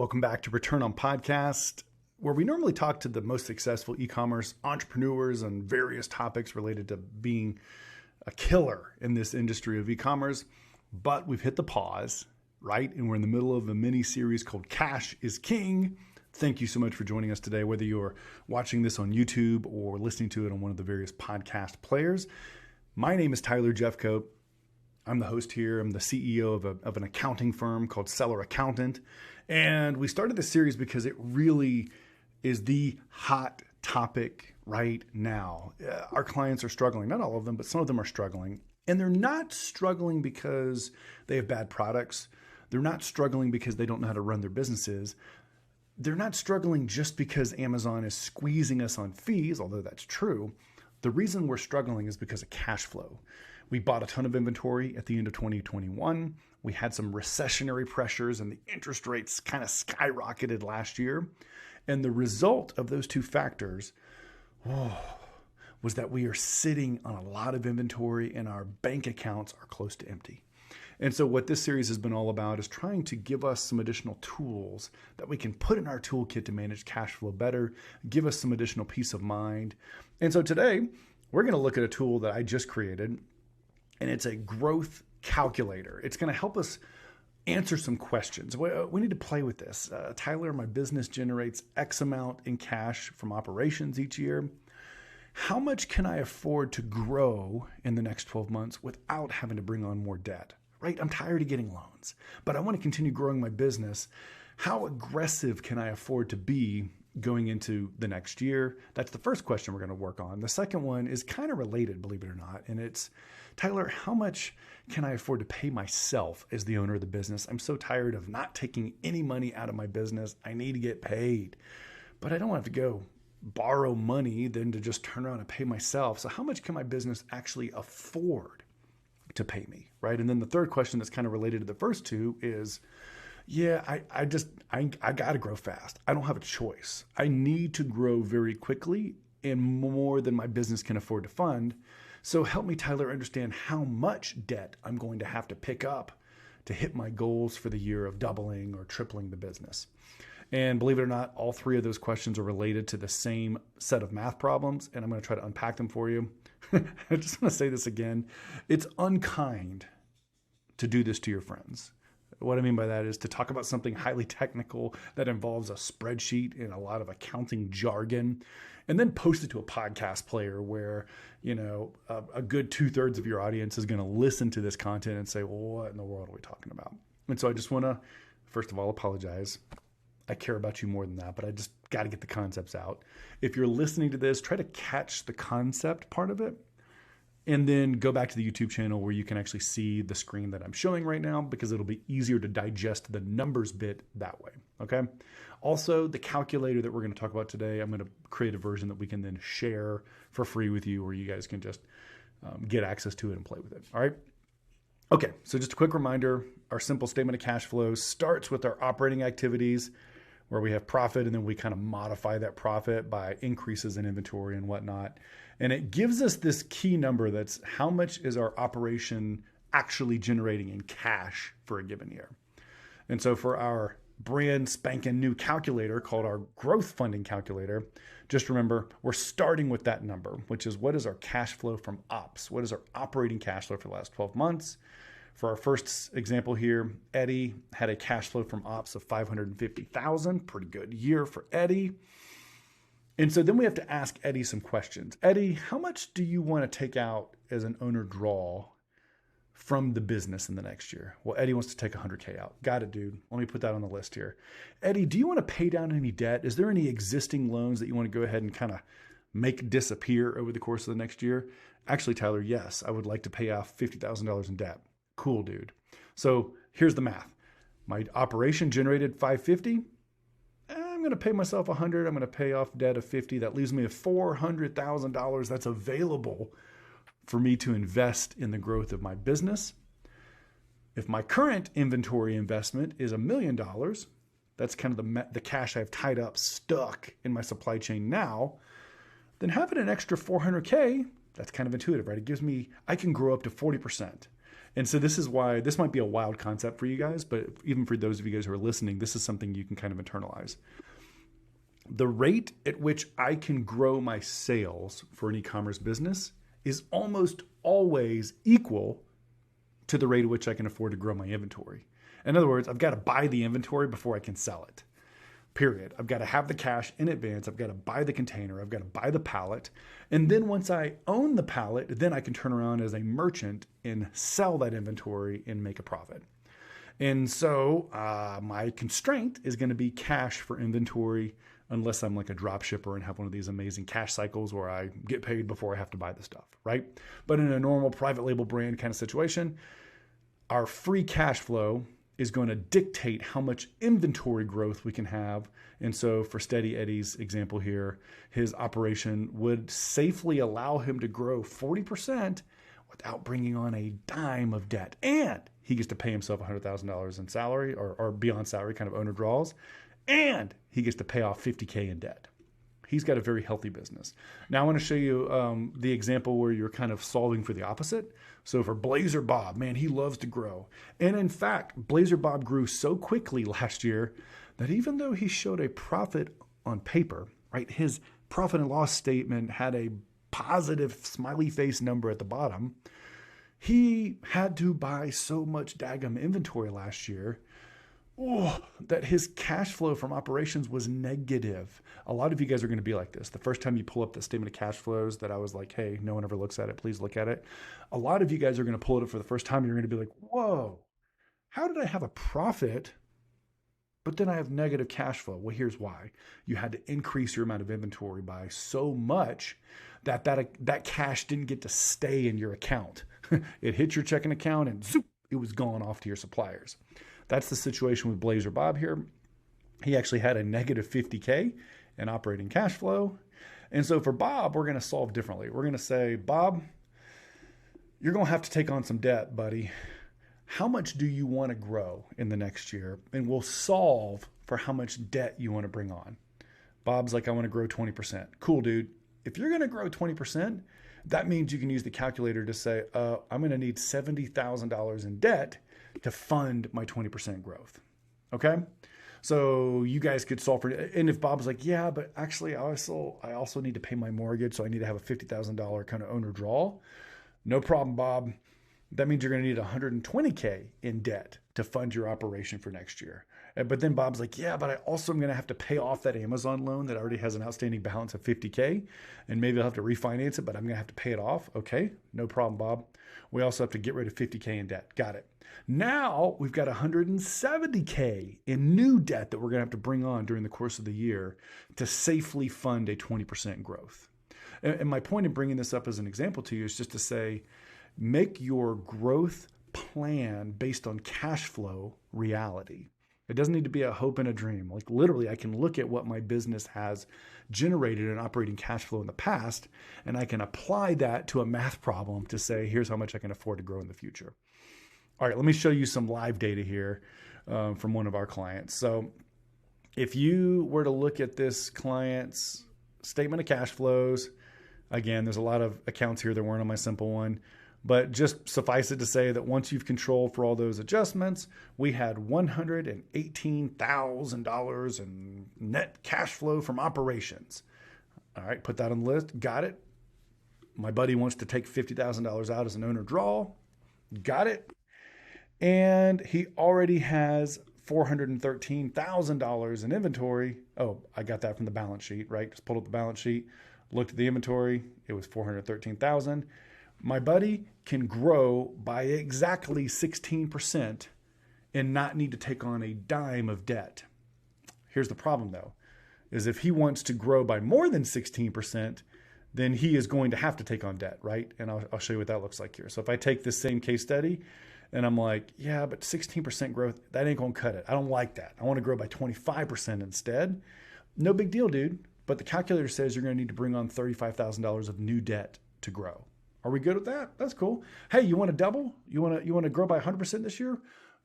Welcome back to Return on Podcast, where we normally talk to the most successful e-commerce entrepreneurs on various topics related to being a killer in this industry of e-commerce. But we've hit the pause, right? And we're in the middle of a mini series called Cash is King. Thank you so much for joining us today, whether you're watching this on YouTube or listening to it on one of the various podcast players. My name is Tyler Jefcoat. I'm the host here. I'm the CEO of an accounting firm called Seller Accountant. And we started this series because it really is the hot topic right now. Our clients are struggling. Not all of them, but some of them are struggling. And they're not struggling because they have bad products. They're not struggling because they don't know how to run their businesses. They're not struggling just because Amazon is squeezing us on fees, although that's true. The reason we're struggling is because of cash flow. We bought a ton of inventory at the end of 2021. We had some recessionary pressures and the interest rates kind of skyrocketed last year. And the result of those two factors was that we are sitting on a lot of inventory and our bank accounts are close to empty. And so what this series has been all about is trying to give us some additional tools that we can put in our toolkit to manage cash flow better, give us some additional peace of mind. And so today we're going to look at a tool that I just created, and it's a growth calculator. It's going to help us answer some questions. We need to play with this. Tyler, my business generates X amount in cash from operations each year. How much can I afford to grow in the next 12 months without having to bring on more debt? Right? I'm tired of getting loans, but I want to continue growing my business. How aggressive can I afford to be going into the next year? That's the first question we're going to work on. The second one is kind of related, believe it or not. And it's, Tyler, how much can I afford to pay myself as the owner of the business? I'm so tired of not taking any money out of my business. I need to get paid, but I don't have to go borrow money then to just turn around and pay myself. So how much can my business actually afford to pay me, right? And then the third question that's kind of related to the first two is, I got to grow fast. I don't have a choice. I need to grow very quickly and more than my business can afford to fund. So help me, Tyler, understand how much debt I'm going to have to pick up to hit my goals for the year of doubling or tripling the business. And believe it or not, all three of those questions are related to the same set of math problems, and I'm going to try to unpack them for you. I just want to say this again. It's unkind to do this to your friends. What I mean by that is to talk about something highly technical that involves a spreadsheet and a lot of accounting jargon, and then post it to a podcast player where, a good 2/3 of your audience is going to listen to this content and say, well, what in the world are we talking about? And so I just want to, first of all, apologize. I care about you more than that, but I just got to get the concepts out. If you're listening to this, try to catch the concept part of it, and then go back to the YouTube channel where you can actually see the screen that I'm showing right now, because it'll be easier to digest the numbers bit that way, okay? Also, the calculator that we're going to talk about today, I'm going to create a version that we can then share for free with you, where you guys can just get access to it and play with it, all right? Okay, so just a quick reminder, our simple statement of cash flow starts with our operating activities, where we have profit, and then we kind of modify that profit by increases in inventory and whatnot. And it gives us this key number that's how much is our operation actually generating in cash for a given year. And so for our brand spanking new calculator called our growth funding calculator, just remember we're starting with that number, which is what is our cash flow from ops? What is our operating cash flow for the last 12 months? For our first example here, Eddie had a cash flow from ops of $550,000, pretty good year for Eddie. And so then we have to ask Eddie some questions. Eddie, how much do you want to take out as an owner draw from the business in the next year? Well, Eddie wants to take $100K out. Got it, dude. Let me put that on the list here. Eddie, do you want to pay down any debt? Is there any existing loans that you want to go ahead and kind of make disappear over the course of the next year? Actually, Tyler, yes, I would like to pay off $50,000 in debt. Cool, dude. So here's the math. My operation generated $550. I'm going to pay myself $100. I'm going to pay off debt of $50. That leaves me with $400,000 that's available for me to invest in the growth of my business. If my current inventory investment is $1 million, that's kind of the cash I've tied up, stuck in my supply chain now, then having an extra $400K, that's kind of intuitive, right? It gives me, I can grow up to 40%. And so this is why this might be a wild concept for you guys, but even for those of you guys who are listening, this is something you can kind of internalize. The rate at which I can grow my sales for an e-commerce business is almost always equal to the rate at which I can afford to grow my inventory. In other words, I've got to buy the inventory before I can sell it. Period. I've got to have the cash in advance. I've got to buy the container. I've got to buy the pallet. And then once I own the pallet, then I can turn around as a merchant and sell that inventory and make a profit. And so my constraint is going to be cash for inventory, unless I'm like a drop shipper and have one of these amazing cash cycles where I get paid before I have to buy the stuff, right? But in a normal private label brand kind of situation, our free cash flow is going to dictate how much inventory growth we can have. And so for Steady Eddie's example here, his operation would safely allow him to grow 40% without bringing on a dime of debt. And he gets to pay himself $100,000 in salary or beyond salary, kind of owner draws. And he gets to pay off $50K in debt. He's got a very healthy business. Now I want to show you the example where you're kind of solving for the opposite. So for Blazer Bob, man, he loves to grow. And in fact, Blazer Bob grew so quickly last year that even though he showed a profit on paper, right, his profit and loss statement had a positive smiley face number at the bottom, he had to buy so much daggum inventory last year that his cash flow from operations was negative. A lot of you guys are going to be like this. The first time you pull up the statement of cash flows that I was like, hey, no one ever looks at it, please look at it. A lot of you guys are going to pull it up for the first time. You're going to be like, whoa, how did I have a profit, but then I have negative cash flow? Well, here's why. You had to increase your amount of inventory by so much that cash didn't get to stay in your account. It hit your checking account and zoop, it was gone off to your suppliers. That's the situation with Blazer Bob here. He actually had a negative $50K in operating cash flow. And so for Bob, we're going to solve differently. We're going to say, Bob, you're going to have to take on some debt, buddy. How much do you want to grow in the next year? And we'll solve for how much debt you want to bring on. Bob's like, I want to grow 20%. Cool, dude. If you're going to grow 20%, that means you can use the calculator to say, I'm going to need $70,000 in debt to fund my 20% growth. Okay. So you guys could solve for it. And if Bob's like, yeah, but actually I also need to pay my mortgage. So I need to have a $50,000 kind of owner draw. No problem, Bob. That means you're going to need $120K in debt to fund your operation for next year. But then Bob's like, yeah, but I also am going to have to pay off that Amazon loan that already has an outstanding balance of $50K. And maybe I'll have to refinance it, but I'm going to have to pay it off. Okay, no problem, Bob. We also have to get rid of $50K in debt. Got it. Now we've got $170K in new debt that we're going to have to bring on during the course of the year to safely fund a 20% growth. And my point in bringing this up as an example to you is just to say, make your growth plan based on cash flow reality. It doesn't need to be a hope and a dream. Like literally, I can look at what my business has generated in operating cash flow in the past, and I can apply that to a math problem to say, here's how much I can afford to grow in the future. All right, let me show you some live data here from one of our clients. So if you were to look at this client's statement of cash flows, again, there's a lot of accounts here that weren't on my simple one. But just suffice it to say that once you've controlled for all those adjustments, we had $118,000 in net cash flow from operations. All right, put that on the list. Got it. My buddy wants to take $50,000 out as an owner draw. Got it. And he already has $413,000 in inventory. Oh, I got that from the balance sheet, right? Just pulled up the balance sheet, looked at the inventory. It was $413,000. My buddy can grow by exactly 16% and not need to take on a dime of debt. Here's the problem though, is if he wants to grow by more than 16%, then he is going to have to take on debt, right? And I'll show you what that looks like here. So if I take this same case study and I'm like, yeah, but 16% growth, that ain't gonna cut it. I don't like that. I wanna grow by 25% instead. No big deal, dude. But the calculator says you're gonna need to bring on $35,000 of new debt to grow. Are we good with that? That's cool. Hey, you want to double? You want to grow by 100% this year?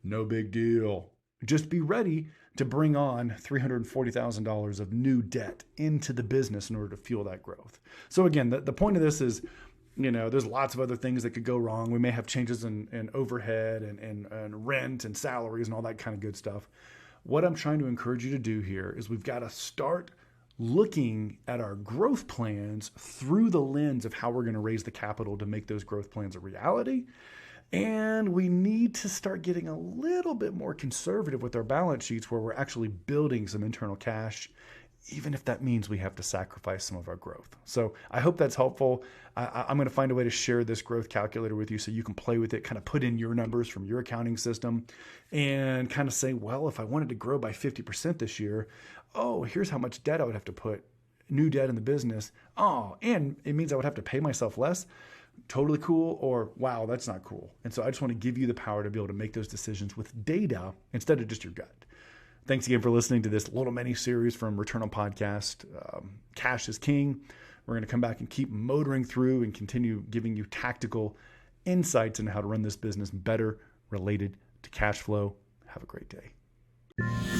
No big deal. Just be ready to bring on $340,000 of new debt into the business in order to fuel that growth. So again, the point of this is There's lots of other things that could go wrong. We may have changes in overhead and rent and salaries and all that kind of good stuff. What I'm trying to encourage you to do here is we've got to start looking at our growth plans through the lens of how we're going to raise the capital to make those growth plans a reality. And we need to start getting a little bit more conservative with our balance sheets where we're actually building some internal cash, even if that means we have to sacrifice some of our growth. So I hope that's helpful. I'm going to find a way to share this growth calculator with you so you can play with it, kind of put in your numbers from your accounting system and kind of say, well, if I wanted to grow by 50% this year, here's how much debt I would have to put, new debt in the business. And it means I would have to pay myself less. Totally cool, or wow, that's not cool. And so I just want to give you the power to be able to make those decisions with data instead of just your gut. Thanks again for listening to this little mini series from Return on Podcast. Cash is king. We're going to come back and keep motoring through and continue giving you tactical insights into how to run this business better related to cash flow. Have a great day.